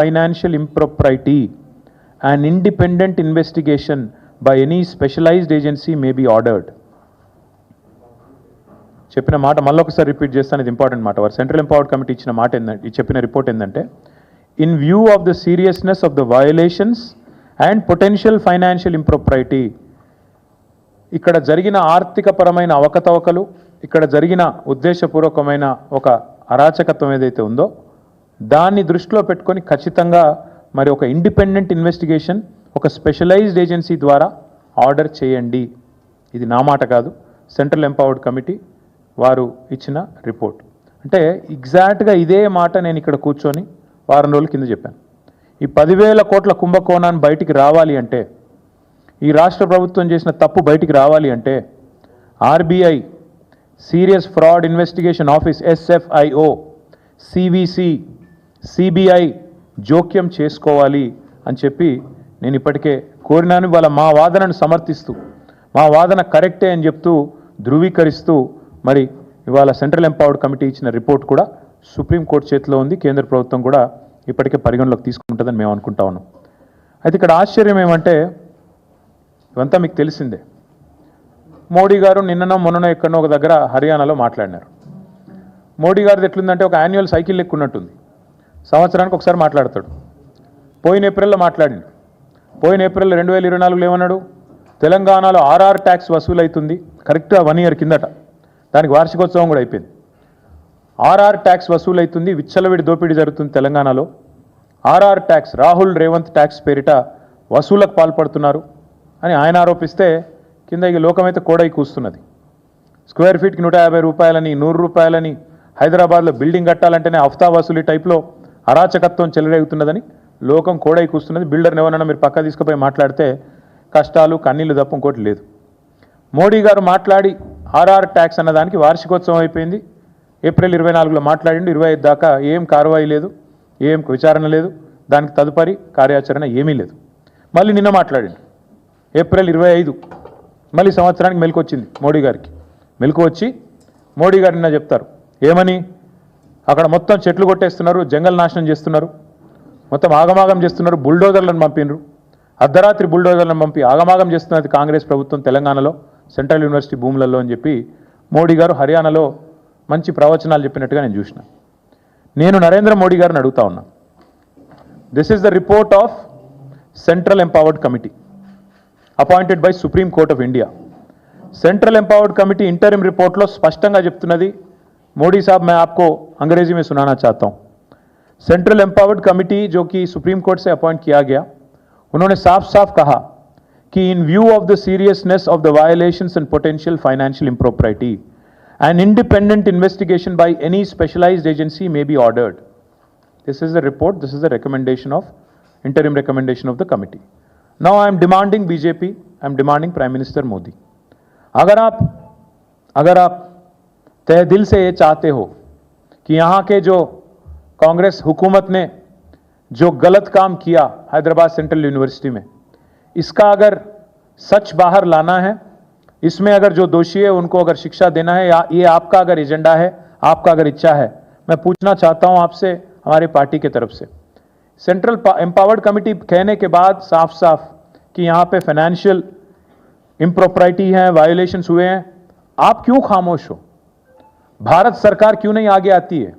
financial impropriety, an independent investigation by any specialized agency may be ordered. చెప్పిన మాట మళ్ళీ ఒకసారి రిపీట్ చేస్తాను, ఇది ఇంపార్టెంట్ మాట. వారు సెంట్రల్ ఎంపవర్డ్ కమిటీ ఇచ్చిన మాట ఏంటంటే, చెప్పిన రిపోర్ట్ ఏంటంటే, in view of the seriousness of the violations and potential financial impropriety, ఇక్కడ జరిగిన ఆర్థికపరమైన అవకతవకలు, ఇక్కడ జరిగిన ఉద్దేశపూర్వకమైన ఒక అరాచకత్వం ఏదైతే ఉందో దాన్ని దృష్టిలో పెట్టుకొని ఖచ్చితంగా మరి ఒక ఇండిపెండెంట్ ఇన్వెస్టిగేషన్ ఒక స్పెషలైజ్డ్ ఏజెన్సీ ద్వారా ఆర్డర్ చేయండి. ఇది నా మాట కాదు, సెంట్రల్ ఎంపవర్డ్ కమిటీ వారు ఇచ్చిన రిపోర్ట్. అంటే ఎగ్జాక్ట్గా ఇదే మాట నేను ఇక్కడ కూర్చొని వారం రోజుల కింద చెప్పాను. ఈ 10,000 కోట్ల కుంభకోణాన్ని బయటికి రావాలి అంటే, ఈ రాష్ట్ర ప్రభుత్వం చేసిన తప్పు బయటికి రావాలి అంటే RBI, serious fraud investigation office SFIO, CVC, CBI జోక్యం చేసుకోవాలి అని చెప్పి నేను ఇప్పటికే కోరినాను. వాళ్ళ మా వాదనను సమర్థిస్తూ, మా వాదన కరెక్టే అని చెప్తూ ధృవీకరిస్తూ మరి ఇవాళ సెంట్రల్ ఎంపవర్డ్ కమిటీ ఇచ్చిన రిపోర్ట్ కూడా సుప్రీంకోర్టు చేతిలో ఉంది. కేంద్ర ప్రభుత్వం కూడా ఇప్పటికే పరిగణలోకి తీసుకుంటుందని మేము అనుకుంటా ఉన్నాం. అయితే ఇక్కడ ఆశ్చర్యం ఏమంటే, ఇవంతా మీకు తెలిసిందే. మోడీ గారు నిన్ననో మొన్ననో ఎక్కడనో ఒక దగ్గర హర్యానాలో మాట్లాడినారు. మోడీ గారిది ఎట్లుందంటే ఒక యాన్యువల్ సైకిల్ లెక్క ఉన్నట్టుంది. సంవత్సరానికి ఒకసారి మాట్లాడతాడు. పోయిన ఏప్రిల్లో మాట్లాడిండు. పోయిన ఏప్రిల్ 2024లో ఏమన్నాడు, తెలంగాణలో RR ట్యాక్స్ వసూలు అవుతుంది. కరెక్ట్గా 1 year కిందట, దానికి వార్షికోత్సవం కూడా అయిపోయింది. RR ట్యాక్స్ వసూలు అవుతుంది, విచ్చలవిడి దోపిడీ జరుగుతుంది తెలంగాణలో. RR tax, Rahul Revanth tax పేరిట వసూలకు పాల్పడుతున్నారు అని ఆయన ఆరోపిస్తే కింద ఇక లోకమైతే కోడై కూస్తున్నది. స్క్వేర్ ఫీట్కి 150 రూపాయలని, 100 రూపాయలని, హైదరాబాద్లో బిల్డింగ్ కట్టాలంటేనే హఫ్తా వసూలు టైప్లో అరాచకత్వం చెలరేగుతున్నదని లోకం కోడై కూస్తున్నది. బిల్డర్ని ఎవరన్నా మీరు పక్క తీసుకుపోయి మాట్లాడితే కష్టాలు కన్నీళ్లు తప్ప ఇంకోటి లేదు. మోడీ గారు మాట్లాడి RR ట్యాక్స్ అన్నదానికి వార్షికోత్సవం అయిపోయింది. ఏప్రిల్ 24లో మాట్లాడిండు. 25 దాకా ఏం కార్వాయి లేదు, ఏం విచారణ లేదు, దానికి తదుపరి కార్యాచరణ ఏమీ లేదు. మళ్ళీ నిన్న మాట్లాడిండు ఏప్రిల్ 25. మళ్ళీ సంవత్సరానికి మెలకు వచ్చింది మోడీ గారికి. మెలకు వచ్చి మోడీ గారు నిన్న చెప్తారు ఏమని, అక్కడ మొత్తం చెట్లు కొట్టేస్తున్నారు, జంగల్ నాశనం చేస్తున్నారు, మొత్తం ఆగమాగం చేస్తున్నారు, బుల్డోజర్లను పంపినరు, అర్ధరాత్రి బుల్డోజర్లను పంపి ఆగమాగం చేస్తున్నది కాంగ్రెస్ ప్రభుత్వం తెలంగాణలో సెంట్రల్ యూనివర్సిటీ భూములలో అని చెప్పి మోడీ గారు హర్యానాలో మంచి ప్రవచనాలు చెప్పినట్టుగా నేను చూసిన. నేను నరేంద్ర మోడీ గారిని అడుగుతా ఉన్నా, this is the report of central empowered committee appointed by supreme court of India. Central empowered committee interim report लो स्पष्टंगा చెప్తున్నది. मोदी साहब मैं आपको अंग्रेजी में सुनाना चाहता हूं. सेंट्रल एम्पावर्ड कमेटी जो कि सुप्रीम कोर्ट से अपॉइंट किया गया, उन्होंने साफ साफ कहा कि in view of the seriousness of the violations and potential financial impropriety an independent investigation by any specialized agency may be ordered. This is the report, this is the recommendation of interim recommendation of the committee. Now I am demanding BJP, I am demanding Prime Minister Modi, अगर आप तहे दिल से ये चाहते हो कि यहाँ के जो कांग्रेस हुकूमत ने जो गलत काम किया हैदराबाद सेंट्रल यूनिवर्सिटी में, इसका अगर सच बाहर लाना है, इसमें अगर जो दोषी है उनको अगर शिक्षा देना है, या ये आपका अगर एजेंडा है, आपका अगर इच्छा है, मैं पूछना चाहता हूँ आपसे, हमारे पार्टी के तरफ से, सेंट्रल एम्पावर्ड कमेटी कहने के बाद साफ साफ कि यहाँ पे फाइनेंशियल इम्प्रोप्राइटी है, वायोलेशंस हुए हैं, आप क्यों खामोश हो? भारत सरकार क्यों नहीं आगे आती है?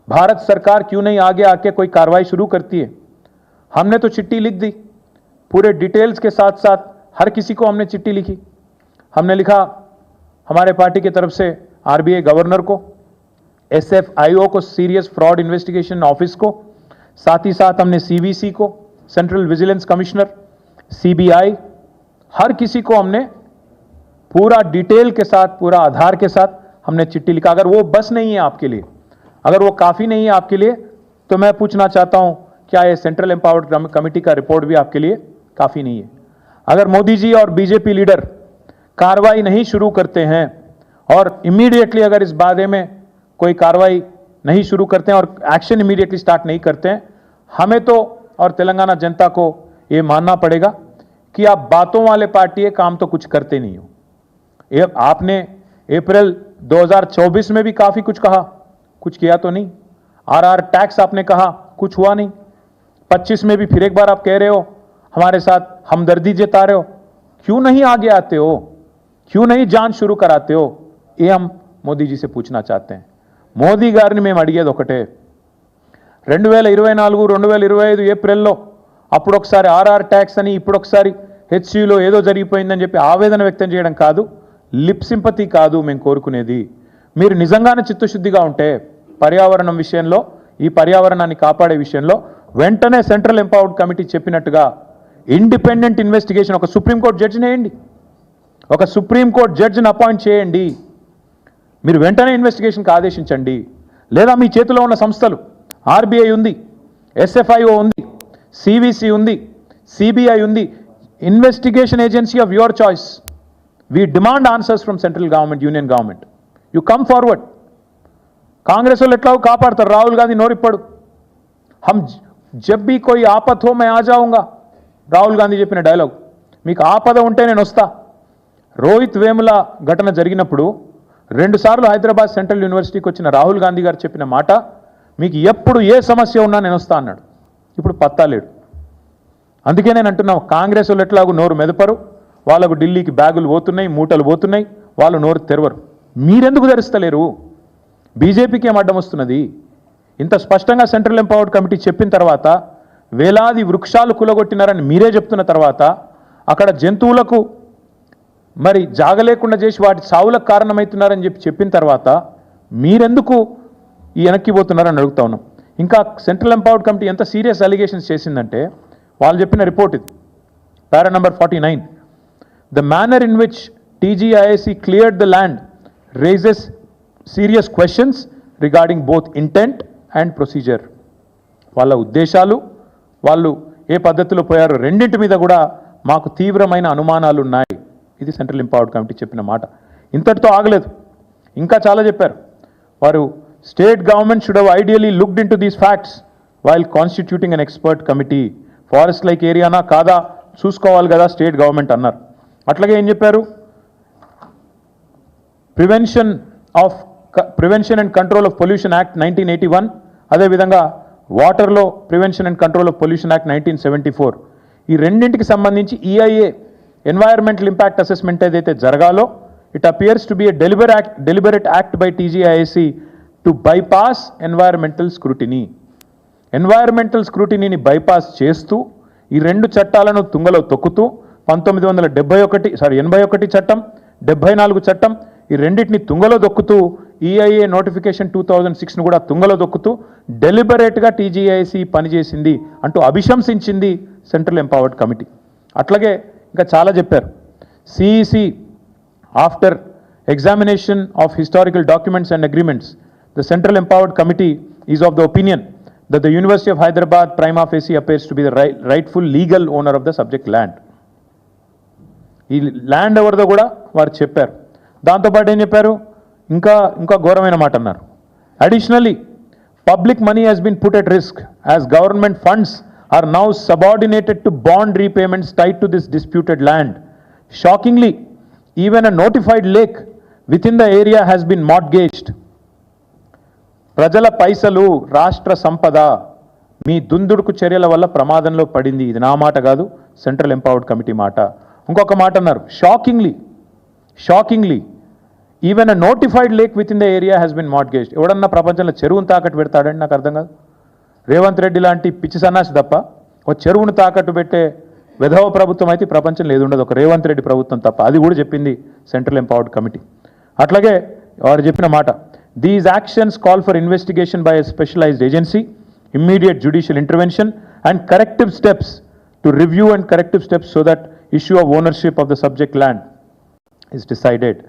भारत सरकार क्यों नहीं आगे आके कोई कार्रवाई शुरू करती है? हमने तो चिट्ठी लिख दी, पूरे डिटेल्स के साथ साथ हर किसी को हमने चिट्ठी लिखी. हमने लिखा हमारे पार्टी की तरफ से आरबीआई गवर्नर को, SFIO को, सीरियस फ्रॉड इन्वेस्टिगेशन ऑफिस को, साथ ही साथ हमने CVC को, सेंट्रल विजिलेंस कमिश्नर, CBI, हर किसी को हमने पूरा डिटेल के साथ, पूरा आधार के साथ हमने चिट्ठी लिखा. अगर वो बस नहीं है आपके लिए, अगर वो काफ़ी नहीं है आपके लिए, तो मैं पूछना चाहता हूं क्या ये सेंट्रल एम्पावर्ड कमेटी का रिपोर्ट भी आपके लिए काफ़ी नहीं है? अगर मोदी जी और बीजेपी लीडर कार्रवाई नहीं शुरू करते हैं और इमीडिएटली अगर इस बारे में कोई कार्रवाई नहीं शुरू करते हैं और एक्शन इमीडिएटली स्टार्ट नहीं करते हैं, हमें तो और तेलंगाना जनता को ये मानना पड़ेगा कि आप बातों वाले पार्टी है, काम तो कुछ करते नहीं हो. आपने अप्रैल 2024 में भी काफ़ी कुछ कहा, कुछ किया तो नहीं. RR टैक्स आपने कहा, कुछ हुआ नहीं. 25 में भी फिर एक बार आप कह रहे हो हमारे साथ हमदर्दी जता रहे हो, क्यों नहीं आगे आते हो, क्यों नहीं जांच शुरू कराते हो, ये हम మోదీ जी से पूछना चाहते हैं. మోదీ గారిని మేము అడిగేది ఒకటే, 2024 2025 ఏప్రిల్లో అప్పుడు ఒకసారి ఆర్ఆర్ ట్యాక్స్ అని ఇప్పుడు ఒకసారి హెచ్సిలో ఏదో జరిగిపోయిందని చెప్పి ఆవేదన వ్యక్తం చేయడం కాదు, లిప్ సింపతి కాదు మేము కోరుకునేది. మీరు నిజంగానే చిత్తశుద్ధిగా ఉంటే పర్యావరణం విషయంలో, ఈ పర్యావరణాన్ని కాపాడే విషయంలో వెంటనే సెంట్రల్ ఎంపవర్డ్ కమిటీ చెప్పినట్టుగా ఇండిపెండెంట్ ఇన్వెస్టిగేషన్, ఒక సుప్రీంకోర్టు జడ్జిని వేయండి, ఒక సుప్రీంకోర్టు జడ్జిని అపాయింట్ చేయండి, మీరు వెంటనే ఇన్వెస్టిగేషన్కి ఆదేశించండి. లేదా మీ చేతిలో ఉన్న సంస్థలు, ఆర్బీఐ ఉంది, ఎస్ఎఫ్ఐఓ ఉంది, సివిసి ఉంది, సిబిఐ ఉంది, investigation agency of your choice. We demand answers from central government, union government. You come forward. Congress వాళ్ళు ఎట్లా కాపాడతారు? రాహుల్ గాంధీ నోరిప్పాడు, హమ్ జబ్ భీ కోయి ఆపత్ హో మే ఆ జాऊंगा, రాహుల్ గాంధీ చెప్పిన డైలాగ్. మీకు ఆపద ఉంటే నేను వస్తా. రోహిత్ వేముల ఘటన జరిగినప్పుడు 2 సార్లు హైదరాబాద్ సెంట్రల్ యూనివర్సిటీకి వచ్చిన రాహుల్ గాంధీ గారు చెప్పిన మాట, మీకు ఎప్పుడు ఏ సమస్య ఉన్నా నేను వస్తా అన్నాడు. ఇప్పుడు పత్తా లేడు. అందుకే నేను అంటున్నా, కాంగ్రెస్ వాళ్ళు ఎట్లాగూ నోరు మెదపరు, వాళ్ళకు ఢిల్లీకి బ్యాగులు పోతున్నాయి, మూటలు పోతున్నాయి, వాళ్ళు నోరు తెరవరు. మీరెందుకు తెరుస్తలేరు? బీజేపీకి ఏం అడ్డం వస్తున్నది? ఇంత స్పష్టంగా సెంట్రల్ ఎంపవర్డ్ కమిటీ చెప్పిన తర్వాత, వేలాది వృక్షాలు కులగొట్టినారని మీరే చెప్తున్న తర్వాత, అక్కడ జంతువులకు మరి జాగలేకుండా చేసి వాటి సావులకు కారణమవుతున్నారని చెప్పిన తర్వాత మీరెందుకు ఈ వెనక్కి పోతున్నారని అడుగుతా ఉన్నాం. ఇంకా సెంట్రల్ ఎంపవర్డ్ కమిటీ ఎంత సీరియస్ అలిగేషన్స్ చేసిందంటే, వాళ్ళు చెప్పిన రిపోర్ట్ ఇది, para number 49. The manner in which TGIIC cleared the land raises serious questions regarding both intent and procedure. వాళ్ళ ఉద్దేశాలు, వాళ్ళు ఏ పద్ధతిలో పోయారో రెండింటి మీద కూడా మాకు తీవ్రమైన అనుమానాలు ఉన్నాయి. ఇది సెంట్రల్ ఎంపవర్డ్ కమిటీ చెప్పిన మాట. ఇంతటితో ఆగలేదు, ఇంకా చాలా చెప్పారు. వారు state government should have ideally looked into these facts while constituting an expert committee. Forest like ఏరియానా కాదా చూసుకోవాలి కదా స్టేట్ గవర్నమెంట్ అన్నారు. అట్లాగే ఏం చెప్పారు, prevention and control of pollution act 1981, అదేవిధంగా వాటర్లో prevention and control of pollution act 1974, ఈ రెండింటికి సంబంధించి ఈఐఏ ఎన్వైరన్మెంటల్ ఇంపాక్ట్ అసెస్మెంట్ ఏదైతే జరగాలో, it appears to be a deliberate act by TGIIC to bypass environmental scrutiny. Environmental స్క్రూటినీని బైపాస్ చేస్తూ ఈ 2 చట్టాలను తుంగలో తొక్కుతూ 81 చట్టం, 74 చట్టం, ఈ రెండింటిని తుంగలో దొక్కుతూ ఈఐఏ నోటిఫికేషన్ 2006ను కూడా తుంగలో దొక్కుతూ డెలిబరేట్గా టీజీఐసి పనిచేసింది అంటూ అభిశంసించింది సెంట్రల్ ఎంపవర్డ్ కమిటీ. అట్లాగే ఇంకా చాలా చెప్పారు. CEC after examination of historical documents and agreements, the central empowered committee is of the opinion that the University of Hyderabad prima facie appears to be the rightful legal owner of the subject land. ఈ land ఎవరిదో కూడా వారు చెప్పారు. దాంతోపాటు ఏం చెప్పారు, ఇంకా ఘోరమైన మాట అన్నారు. Additionally public money has been put at risk as government funds are now subordinated to bond repayments tied to this disputed land. Shockingly, even a notified lake within the area has been mortgaged. ప్రజల పైసలు, రాష్ట్ర సంపద మీ దుందుడుకు చర్యల వల్ల ప్రమాదంలో పడింది. ఇది నా మాట కాదు, సెంట్రల్ ఎంపవర్డ్ కమిటీ మాట. ఇంకొక మాట అన్నారు, shockingly even a notified lake within the area has been mortgaged. ఎవడన్నా ప్రపంచంలో చెరువును తాకట్టు పెడతాడండి? నాకు అర్థం కాదు. రేవంత్ రెడ్డి లాంటి పిచ్చి సన్నాసి తప్ప ఒక చెరువును తాకట్టు పెట్టే విధవ ప్రభుత్వం అయితే ప్రపంచంలో ఏది ఉండదు, ఒక రేవంత్ రెడ్డి ప్రభుత్వం తప్ప. అది కూడా చెప్పింది సెంట్రల్ ఎంపవర్డ్ కమిటీ. అట్లాగే వారు చెప్పిన మాట, these actions call for investigation by a specialised agency, immediate judicial intervention and corrective steps to review and corrective steps so that issue of ownership of the subject land is decided.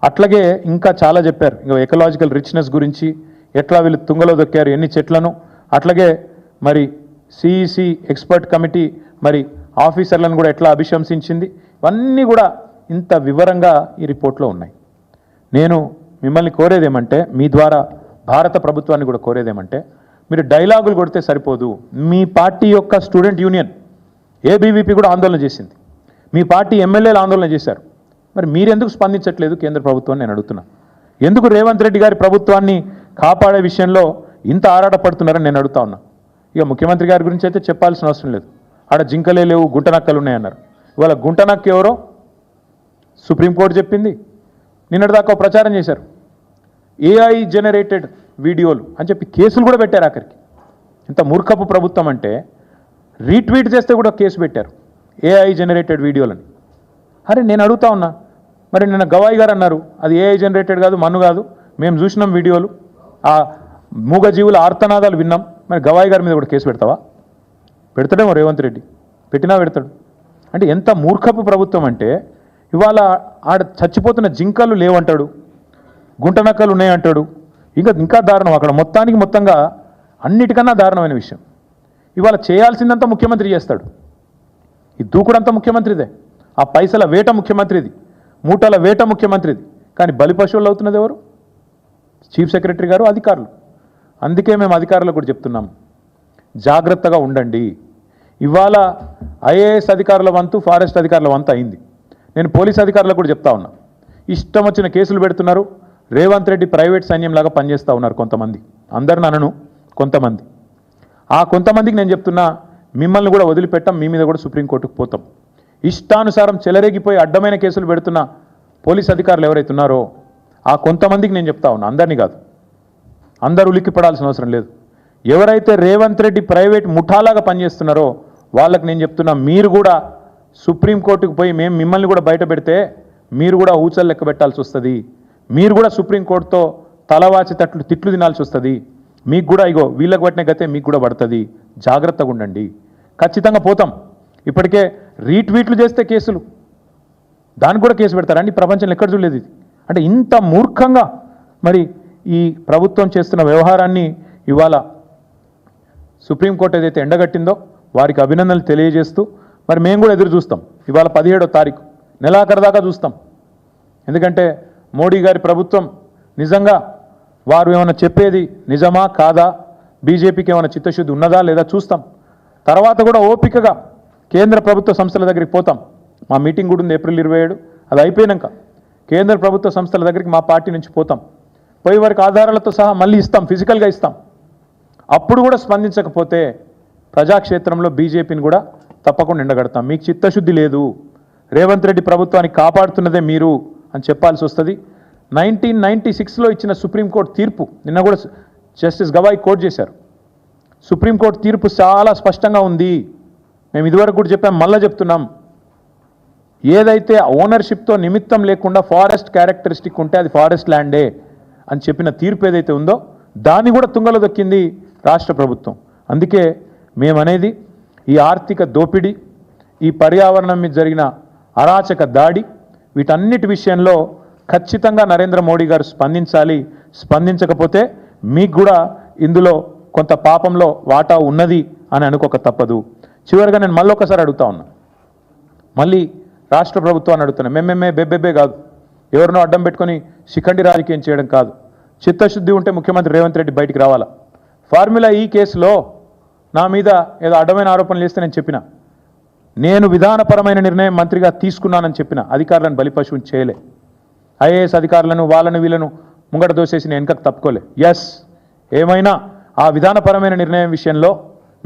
అట్లాగే ఇంకా చాలా చెప్పారు. ఇంకా ecological richness గురించి, ఎట్లా వీళ్ళు తుంగలో దొక్కారు ఎన్ని చెట్లను, అట్లాగే మరి సిఈసి ఎక్స్పర్ట్ కమిటీ మరి ఆఫీసర్లను కూడా ఎట్లా అభిశంసించింది, ఇవన్నీ కూడా ఇంత వివరంగా ఈ రిపోర్ట్లో ఉన్నాయి. నేను మిమ్మల్ని కోరేదేమంటే, మీ ద్వారా భారత ప్రభుత్వాన్ని కూడా కోరేదేమంటే, మీరు డైలాగులు కొడితే సరిపోదు. మీ పార్టీ యొక్క స్టూడెంట్ యూనియన్ ఏబీవీపీ కూడా ఆందోళన చేసింది, మీ పార్టీ ఎమ్మెల్యేలు ఆందోళన చేశారు. మరి మీరెందుకు స్పందించట్లేదు కేంద్ర ప్రభుత్వాన్ని నేను అడుగుతున్నా. ఎందుకు రేవంత్ రెడ్డి గారి ప్రభుత్వాన్ని కాపాడే విషయంలో ఇంత ఆరాటపడుతున్నారని నేను అడుగుతా ఉన్నా. ఇక ముఖ్యమంత్రి గారి గురించి అయితే చెప్పాల్సిన అవసరం లేదు. ఆడ జింకలే లేవు, గుంటనక్కలు ఉన్నాయన్నారు. ఇవాళ గుంటనక్క ఎవరో సుప్రీంకోర్టు చెప్పింది. నిన్నటిదాకా ప్రచారం చేశారు, ఏఐ జనరేటెడ్ వీడియోలు అని చెప్పి కేసులు కూడా పెట్టారు. ఆఖరికి ఇంత మూర్ఖపు ప్రభుత్వం అంటే రీట్వీట్ చేస్తే కూడా కేసు పెట్టారు, ఏఐ జనరేటెడ్ వీడియోలని. అరే నేను అడుగుతా ఉన్నా, మరి నిన్న గవాయి గారు అన్నారు అది ఏఐ జనరేటెడ్ కాదు, మన్ను కాదు, మేము చూసినాం వీడియోలు, ఆ మూగజీవుల ఆర్తనాదాలు విన్నాం. మరి గవాయి గారి మీద కూడా కేసు పెడతావా? పెడతాడేమో రేవంత్ రెడ్డి, పెట్టినా పెడతాడు. అంటే ఎంత మూర్ఖపు ప్రభుత్వం అంటే ఇవాళ ఆడ చచ్చిపోతున్న జింకలు లేవంటాడు, గుంటనక్కలు ఉన్నాయంటాడు. ఇంకా దారుణం, అక్కడ మొత్తంగా అన్నిటికన్నా దారుణమైన విషయం, ఇవాళ చేయాల్సిందంతా ముఖ్యమంత్రి చేస్తాడు. ఈ దూకుడంతా ముఖ్యమంత్రిదే, ఆ పైసల వేట ముఖ్యమంత్రిది, మూటల వేట ముఖ్యమంత్రిది. కానీ బలి పశువులు అవుతున్నది ఎవరు? చీఫ్ సెక్రటరీ గారు, అధికారులు. అందుకే మేము అధికారులకు కూడా చెప్తున్నాం, జాగ్రత్తగా ఉండండి. ఇవాళ ఐఏఎస్ అధికారుల వంతు, ఫారెస్ట్ అధికారుల వంతు అయింది. నేను పోలీస్ అధికారులకు కూడా చెప్తా ఉన్నా, ఇష్టం వచ్చిన కేసులు పెడుతున్నారు. రేవంత్ రెడ్డి ప్రైవేట్ సైన్యంలాగా పనిచేస్తూ ఉన్నారు కొంతమంది, అందరిని అనను, కొంతమంది. ఆ కొంతమందికి నేను చెప్తున్నా, మిమ్మల్ని కూడా వదిలిపెట్టాం, మీ మీద కూడా సుప్రీంకోర్టుకు పోతాం. ఇష్టానుసారం చెలరేగిపోయి అడ్డమైన కేసులు పెడుతున్న పోలీస్ అధికారులు ఎవరైతే ఉన్నారో ఆ కొంతమందికి నేను చెప్తా ఉన్నా, అందరినీ కాదు, అందరూ ఉలిక్కిపడాల్సిన అవసరం లేదు. ఎవరైతే రేవంత్ రెడ్డి ప్రైవేట్ ముఠాలాగా పనిచేస్తున్నారో వాళ్ళకి నేను చెప్తున్నా, మీరు కూడా సుప్రీంకోర్టుకు పోయి మేము మిమ్మల్ని కూడా బయట పెడితే మీరు కూడా ఊచలు లెక్క పెట్టాల్సి వస్తుంది. మీరు కూడా సుప్రీంకోర్టుతో తలవాచి తిట్లు తినాల్సి వస్తుంది. మీకు కూడా ఇగో వీళ్ళకి పట్టిన గతే మీకు కూడా పడుతుంది. జాగ్రత్తగా ఉండండి. ఖచ్చితంగా పోతాం. ఇప్పటికే రీట్వీట్లు చేస్తే కేసులు, దానికి కూడా కేసు పెడతారండి. ప్రపంచంలో ఎక్కడ చూడలేదు ఇది. అంటే ఇంత మూర్ఖంగా మరి ఈ ప్రభుత్వం చేస్తున్న వ్యవహారాన్ని ఇవాళ సుప్రీంకోర్టు ఏదైతే ఎండగట్టిందో వారికి అభినందనలు తెలియజేస్తూ మరి మేము కూడా ఎదురు చూస్తాం. ఇవాళ 17వ తారీఖు నెలాఖరు దాకా చూస్తాం. ఎందుకంటే మోడీ గారి ప్రభుత్వం నిజంగా వారు ఏమైనా చెప్పేది నిజమా కాదా, బీజేపీకి ఏమైనా చిత్తశుద్ధి ఉన్నదా లేదా చూస్తాం. తర్వాత కూడా ఓపికగా కేంద్ర ప్రభుత్వ సంస్థల దగ్గరికి పోతాం. మా మీటింగ్ కూడా ఉంది ఏప్రిల్ 27. అది అయిపోయాక కేంద్ర ప్రభుత్వ సంస్థల దగ్గరికి మా పార్టీ నుంచి పోతాం. పోయి వారికి ఆధారాలతో సహా మళ్ళీ ఇస్తాం, ఫిజికల్గా ఇస్తాం. అప్పుడు కూడా స్పందించకపోతే ప్రజాక్షేత్రంలో బీజేపీని కూడా తప్పకుండా ఎండగడతాం. మీకు చిత్తశుద్ధి లేదు, రేవంత్ రెడ్డి ప్రభుత్వాన్ని కాపాడుతున్నదే మీరు అని చెప్పాల్సి వస్తుంది. 1996లో ఇచ్చిన సుప్రీంకోర్టు తీర్పు నిన్న కూడా జస్టిస్ గవాయి కోట్ చేశారు. సుప్రీంకోర్టు తీర్పు చాలా స్పష్టంగా ఉంది. మేము ఇదివరకు కూడా చెప్పాం, మళ్ళీ చెప్తున్నాం. ఏదైతే ఓనర్షిప్తో నిమిత్తం లేకుండా ఫారెస్ట్ క్యారెక్టరిస్టిక్ ఉంటే అది ఫారెస్ట్ ల్యాండే అని చెప్పిన తీర్పు ఏదైతే ఉందో దాన్ని కూడా తుంగలో దొక్కింది రాష్ట్ర ప్రభుత్వం. అందుకే మేమనేది ఈ ఆర్థిక దోపిడీ, ఈ పర్యావరణం మీద జరిగిన అరాచక దాడి, వీటన్నిటి విషయంలో ఖచ్చితంగా నరేంద్ర మోడీ గారు స్పందించాలి. స్పందించకపోతే మీకు కూడా ఇందులో కొంత పాపంలో వాటా ఉన్నది అని అనుకోక తప్పదు. చివరిగా నేను మళ్ళీ ఒకసారి అడుగుతా ఉన్నా, మళ్ళీ రాష్ట్ర ప్రభుత్వాన్ని అడుగుతున్నా, మేమేమే బెబ్బెబ్బే కాదు, ఎవరినో అడ్డం పెట్టుకొని శిఖండి రాజకీయం చేయడం కాదు. చిత్తశుద్ధి ఉంటే ముఖ్యమంత్రి రేవంత్ రెడ్డి బయటికి రావాలా. ఫార్ములా ఈ కేసులో నా మీద ఏదో అడ్డమైన ఆరోపణలు చేస్తే నేను చెప్పిన, నేను విధానపరమైన నిర్ణయం మంత్రిగా తీసుకున్నానని చెప్పిన, అధికారులను బలిపశువుని చేయలే. ఐఏఎస్ అధికారులను వాళ్ళను వీళ్ళను ముంగట దోసేసి నేను వెనకకు తప్పుకోలే. ఎస్, ఏమైనా ఆ విధానపరమైన నిర్ణయం విషయంలో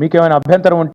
మీకేమైనా అభ్యంతరం ఉంటే